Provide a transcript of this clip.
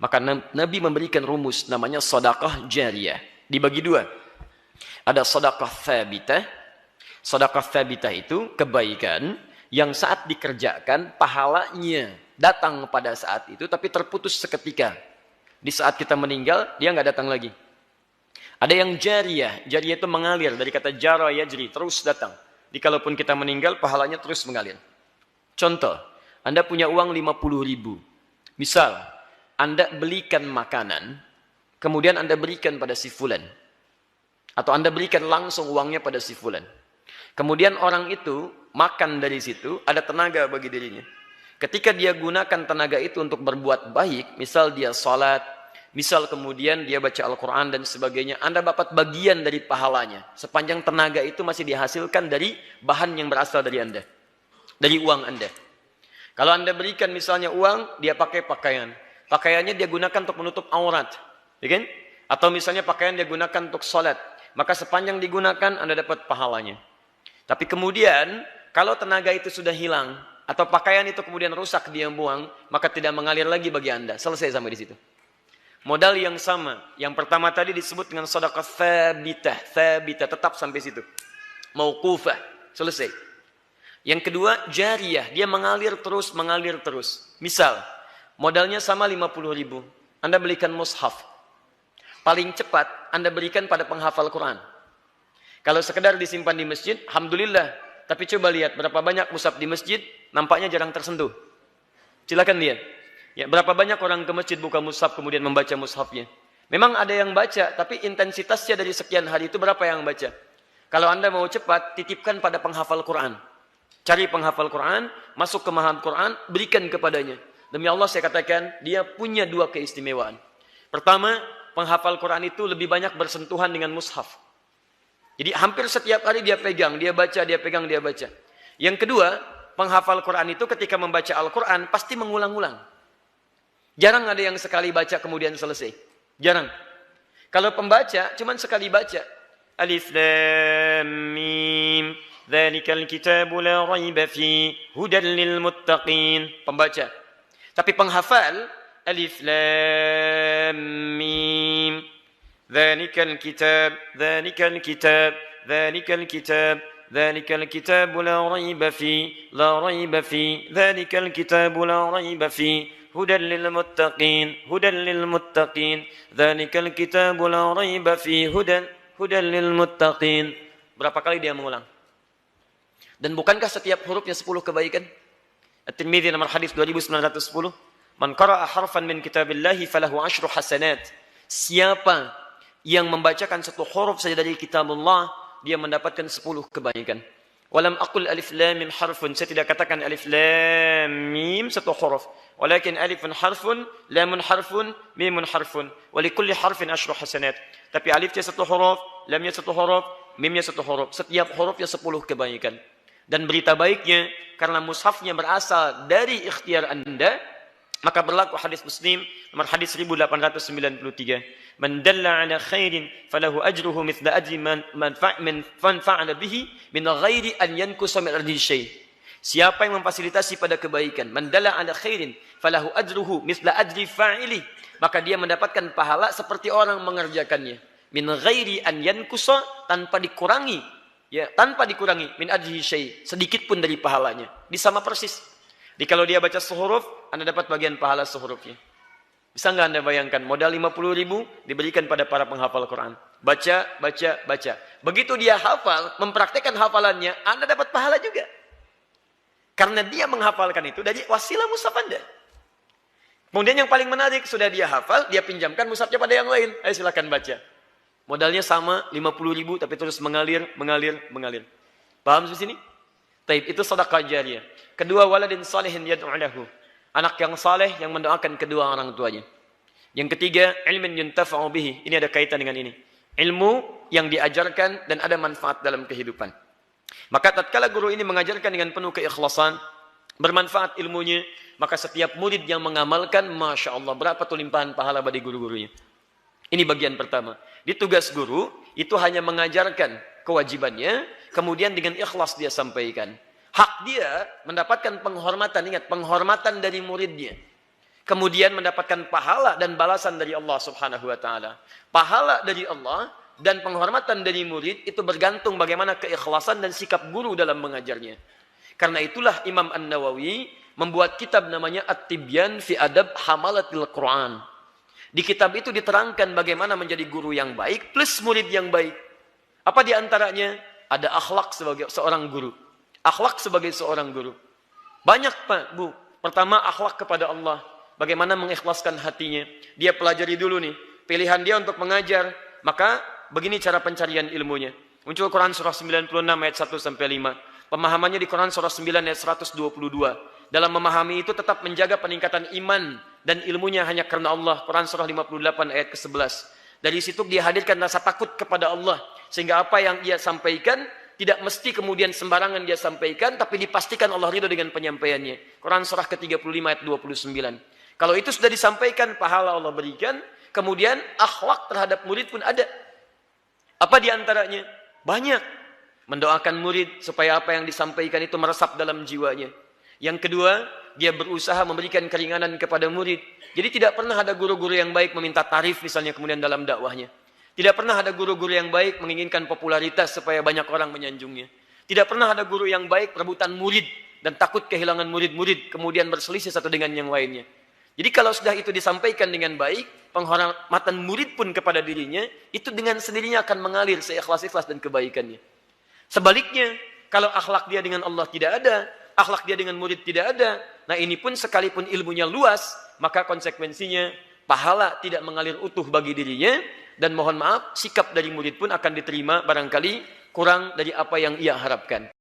Maka Nabi memberikan rumus namanya sedekah jariyah. Dibagi dua. Ada sedekah tsabitah. Sedekah tsabitah itu kebaikan yang saat dikerjakan pahalanya datang pada saat itu tapi terputus seketika. Di saat kita meninggal dia nggak datang lagi. Ada yang jariyah. Jariyah itu mengalir dari kata jara yajri, terus datang. Jadi kalaupun kita meninggal pahalanya terus mengalir. Contoh, Anda punya uang 50.000. Misal, Anda belikan makanan, kemudian Anda berikan pada si fulan. Atau Anda berikan langsung uangnya pada si fulan. Kemudian orang itu makan dari situ, ada tenaga bagi dirinya. Ketika dia gunakan tenaga itu untuk berbuat baik, misal dia salat, misal kemudian dia baca Al-Quran dan sebagainya, Anda dapat bagian dari pahalanya. Sepanjang tenaga itu masih dihasilkan dari bahan yang berasal dari Anda. Dari uang Anda. Kalau Anda berikan misalnya uang, dia pakai pakaian. Pakaiannya dia gunakan untuk menutup aurat. Ya kan? Atau misalnya pakaian dia gunakan untuk salat. Maka sepanjang digunakan, Anda dapat pahalanya. Tapi kemudian, kalau tenaga itu sudah hilang, atau pakaian itu kemudian rusak, dia buang, maka tidak mengalir lagi bagi Anda. Selesai sampai di situ. Modal yang sama. Yang pertama tadi disebut dengan sedekah tsabitah. Tsabitah, tetap sampai situ. Mauqufah. Selesai. Yang kedua, jariyah. Dia mengalir terus, mengalir terus. Misal, modalnya sama 50.000. Anda belikan mushaf. Paling cepat, Anda berikan pada penghafal Quran. Kalau sekedar disimpan di masjid, alhamdulillah. Tapi coba lihat, berapa banyak mushaf di masjid, nampaknya jarang tersentuh. Silakan lihat. Ya, berapa banyak orang ke masjid buka mushaf, kemudian membaca mushafnya. Memang ada yang baca, tapi intensitasnya dari sekian hari itu berapa yang baca? Kalau Anda mau cepat, titipkan pada penghafal Quran. Cari penghafal Quran, masuk ke mahad Quran, berikan kepadanya. Demi Allah saya katakan, dia punya dua keistimewaan. Pertama, penghafal Quran itu lebih banyak bersentuhan dengan mushaf. Jadi hampir setiap hari dia pegang, dia baca, dia pegang, dia baca. Yang kedua, penghafal Quran itu ketika membaca Al-Quran, pasti mengulang-ulang. Jarang ada yang sekali baca kemudian selesai. Jarang. Kalau pembaca, cuman sekali baca. Alif Lam Mim. Dzalikal kitabu la raiba fi hudan lil muttaqin. Pembaca. Tapi penghafal Alif Lam Mim. Dzalikal kitab, dzalikal kitab, dzalikal kitab, dzalikal kitabu la raiba fi, la raiba fi, dzalikal kitabu la raiba fi, hudan lil muttaqin, hudan lil muttaqin, dzalikal kitabu la raiba fi, hudan lil muttaqin. Berapa kali dia mengulang? Dan bukankah setiap hurufnya 10 kebaikan? At-Tirmidzi nomor hadis 2910. Man qara'a harfan min kitabillahi falahu 10 hasanat. Siapa yang membacakan satu huruf saja dari kitabullah, dia mendapatkan 10 kebaikan. Walam aqul alif lam mim harfun. Saya tidak katakan alif lam mim satu huruf. Walakin alifun harfun, lamun harfun, mimun harfun. Walikulli harfin 10 hasanat. Tapi alifnya satu huruf, lamnya satu huruf, mimnya satu huruf. Setiap hurufnya 10 kebaikan. Dan berita baiknya, karena mushafnya berasal dari ikhtiar Anda, maka berlaku hadis Muslim nomor hadis 1893. Man dalla ala khairin falahu ajruhu mithla ajri man fa'ala bihi min ghairi an yankusa min ajrihi syai'. Siapa yang memfasilitasi pada kebaikan, man dalla ala khairin falahu ajruhu mithla ajri fa'ili, maka dia mendapatkan pahala seperti orang mengerjakannya. Min ghairi an yankusa, tanpa dikurangi, ya, tanpa dikurangi min ajrihi syai', sedikit pun dari pahalanya. Sama persis. Jadi kalau dia baca sehuruf, Anda dapat bagian pahala sehurufnya. Bisa nggak Anda bayangkan, modal 50.000 diberikan pada para penghafal Quran. Baca, baca, baca. Begitu dia hafal, mempraktekkan hafalannya, Anda dapat pahala juga. Karena dia menghafalkan itu dari wasilah mushaf Anda. Kemudian yang paling menarik, sudah dia hafal, dia pinjamkan mushafnya pada yang lain. Ayo silakan baca. Modalnya sama, 50.000, tapi terus mengalir, mengalir, mengalir. Paham di sini? Taib, itu sedekah jariyah. Kedua, waladin salihin yad'u lahu. Anak yang saleh yang mendoakan kedua orang tuanya. Yang ketiga, ilmin yuntafa'u bihi. Ini ada kaitan dengan ini. Ilmu yang diajarkan dan ada manfaat dalam kehidupan. Maka tatkala guru ini mengajarkan dengan penuh keikhlasan, bermanfaat ilmunya, maka setiap murid yang mengamalkan, Masya Allah, berapa tuh limpahan pahala bagi guru-gurunya. Ini bagian pertama. Di tugas guru, itu hanya mengajarkan kewajibannya, kemudian dengan ikhlas dia sampaikan. Hak dia mendapatkan penghormatan, ingat, penghormatan dari muridnya. kemudian mendapatkan pahala dan balasan dari Allah Subhanahu wa taala. Pahala dari Allah dan penghormatan dari murid itu bergantung bagaimana keikhlasan dan sikap guru dalam mengajarnya. Karena itulah Imam An-Nawawi membuat kitab namanya At-Tibyan fi Adab Hamalatil Quran. Di kitab itu diterangkan bagaimana menjadi guru yang baik plus murid yang baik. Apa di antaranya? Ada akhlak sebagai seorang guru. Akhlak sebagai seorang guru. Banyak Pak, Bu. Pertama akhlak kepada Allah. Bagaimana mengikhlaskan hatinya. Dia pelajari dulu nih. Pilihan dia untuk mengajar. Maka begini cara pencarian ilmunya. Muncul Quran surah 96 ayat 1 sampai 5. Pemahamannya di Quran surah 9 ayat 122. Dalam memahami itu tetap menjaga peningkatan iman dan ilmunya hanya karena Allah. Quran surah 58 ayat ke-11. Dari situ dia hadirkan rasa takut kepada Allah. Sehingga apa yang dia sampaikan tidak mesti kemudian sembarangan dia sampaikan, tapi dipastikan Allah ridho dengan penyampaiannya. Quran surah ke-35 ayat 29. Kalau itu sudah disampaikan, pahala Allah berikan. Kemudian akhlak terhadap murid pun ada. Apa di antaranya? Banyak. Mendoakan murid supaya apa yang disampaikan itu meresap dalam jiwanya. Yang kedua, dia berusaha memberikan keringanan kepada murid. Jadi tidak pernah ada guru-guru yang baik meminta tarif misalnya kemudian dalam dakwahnya. Tidak pernah ada guru-guru yang baik menginginkan popularitas supaya banyak orang menyanjungnya. Tidak pernah ada guru yang baik perebutan murid dan takut kehilangan murid-murid kemudian berselisih satu dengan yang lainnya. Jadi kalau sudah itu disampaikan dengan baik, penghormatan murid pun kepada dirinya, itu dengan sendirinya akan mengalir seikhlas-ikhlas dan kebaikannya. Sebaliknya, kalau akhlak dia dengan Allah tidak ada, akhlak dia dengan murid tidak ada, nah ini pun sekalipun ilmunya luas, maka konsekuensinya pahala tidak mengalir utuh bagi dirinya, dan mohon maaf, sikap dari murid pun akan diterima barangkali kurang dari apa yang ia harapkan.